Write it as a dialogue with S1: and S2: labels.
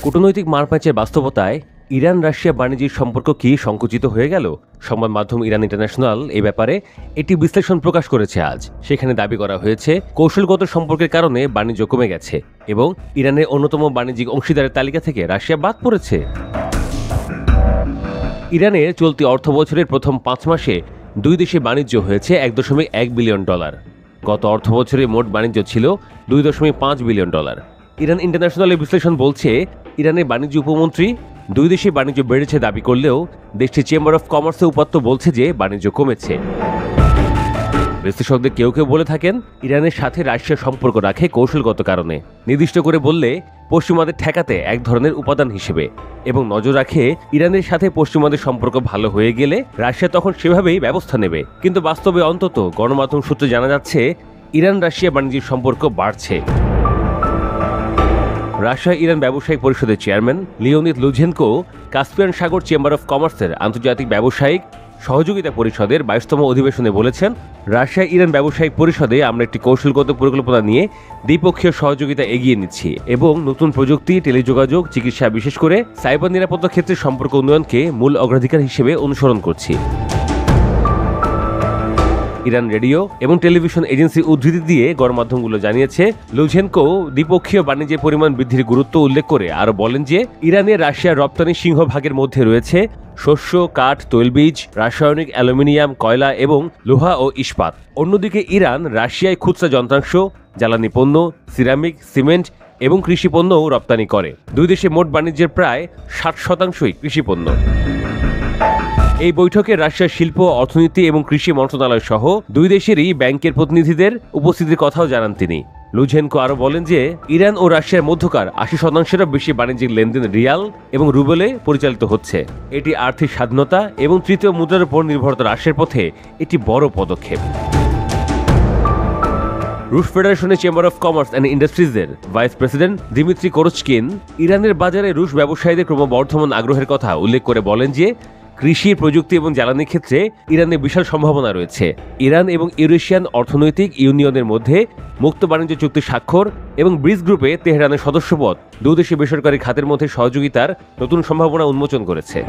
S1: কূটনৈতিক মারপ্যাচের বাস্তবতায় Iran Russia বাণিজ্যিক সম্পর্ক কি সংকুচিত হয়ে গেল? সংবাদ মাধ্যম ইরান ইন্টারন্যাশনাল এ ব্যাপারে একটি বিশ্লেষণ প্রকাশ করেছে আজ। সেখানে দাবি করা হয়েছে, কৌশলগত সম্পর্কের কারণে বাণিজ্য কমে গেছে এবং ইরানের অন্যতম বাণিজ্যিক অংশীদারের তালিকা থেকে রাশিয়া বাদ পড়েছে। ইরানের চলতি অর্থবছরের প্রথম 5 মাসে দুই দেশে বাণিজ্য হয়েছে $1.1 বিলিয়ন। গত অর্থবছরে মোট বাণিজ্য ছিল $2.5 বিলিয়ন। ইরান ইন্টারন্যাশনালের বিশ্লেষণ বলছে, ইরানের বাণিজ্য উপমন্ত্রী দুই দেশে বাণিজ্য বেড়েছে দাবি করলেও দেশটির চেম্বার অফ কমার্সের উপাত্ত বলছে যে বাণিজ্য কমেছে। বিশ্লেষকদের কেউ কেউ বলে থাকেন, ইরানের সাথে রাশিয়া সম্পর্ক রাখে কৌশলগত কারণে, নির্দিষ্ট করে বললে পশ্চিমাদের ঠেকাতে এক ধরনের উপাদান হিসেবে, এবং নজর রাখে ইরানের সাথে পশ্চিমাদের সম্পর্ক ভালো হয়ে গেলে রাশিয়া তখন সেভাবেই ব্যবস্থা নেবে। কিন্তু বাস্তবে অন্তত গণমাধ্যম সূত্রে জানা যাচ্ছে, ইরান রাশিয়া বাণিজ্যিক সম্পর্ক বাড়ছে। রাশিয়া ইরান ব্যবসায়িক পরিষদের চেয়ারম্যান লিওনিদ লুঝেনকো কাস্পিয়ান সাগর চেম্বার অফ কমার্সের আন্তর্জাতিক ব্যবসায়িক সহযোগিতা পরিষদের 22তম অধিবেশনে বলেছেন, রাশিয়া ইরান ব্যবসায়িক পরিষদে আমরা একটি কৌশলগত পরিকল্পনা নিয়ে দ্বিপক্ষীয় সহযোগিতা এগিয়ে নিচ্ছি এবং নতুন প্রযুক্তি, টেলিযোগাযোগ, চিকিৎসা, বিশেষ করে সাইবার নিরাপত্তা ক্ষেত্রে সম্পর্ক উন্নয়নকে মূল অগ্রাধিকার হিসেবে অনুসরণ করছি। ইরান রেডিও এবং টেলিভিশন এজেন্সি উদ্ধৃতি দিয়ে গণমাধ্যমগুলো জানিয়েছে, লুঝেনকো দ্বিপক্ষীয় বাণিজ্যের পরিমাণ বৃদ্ধির গুরুত্ব উল্লেখ করে আরও বলেন যে, ইরানে রাশিয়ার রপ্তানি সিংহভাগের মধ্যে রয়েছে শস্য, কাঠ, তৈলবীজ, রাসায়নিক, অ্যালুমিনিয়াম, কয়লা এবং লোহা ও ইস্পাত। অন্যদিকে ইরান রাশিয়ায় খুচরা যন্ত্রাংশ, জ্বালানি পণ্য, সিরামিক, সিমেন্ট এবং কৃষি পণ্যও রপ্তানি করে। দুই দেশে মোট বাণিজ্যের প্রায় 60% কৃষিপণ্য। এই বৈঠকে রাশিয়ার শিল্প, অর্থনীতি এবং কৃষি মন্ত্রণালয় সহ দুই দেশেরই ব্যাংকের প্রতিনিধিদের উপস্থিতির কথাও জানান তিনি। লুঝেনকো আরও বলেন যে, ইরান ও রাশিয়ার মধ্যকার 80%-এরও বেশি বাণিজ্যিক লেনদেন রিয়াল এবং রুবেলে পরিচালিত হচ্ছে। এটি আর্থিক স্বাধীনতা এবং তৃতীয় মুদ্রার উপর নির্ভরতা হ্রাসের পথে একটি বড় পদক্ষেপ। রুশ ফেডারেশনের চেম্বার অফ কমার্স অ্যান্ড ইন্ডাস্ট্রিজের ভাইস প্রেসিডেন্ট দিমিত্রি কোরোচকিন ইরানের বাজারে রুশ ব্যবসায়ীদের ক্রমবর্ধমান আগ্রহের কথা উল্লেখ করে বলেন যে, কৃষি, প্রযুক্তি এবং জ্বালানি ক্ষেত্রে ইরানে বিশাল সম্ভাবনা রয়েছে। ইরান এবং ইউরেশিয়ান অর্থনৈতিক ইউনিয়নের মধ্যে মুক্ত বাণিজ্য চুক্তি স্বাক্ষর এবং ব্রিজ গ্রুপে তেহরানের সদস্যপদ দুদেশি বেসরকারি খাতের মধ্যে সহযোগিতার নতুন সম্ভাবনা উন্মোচন করেছে।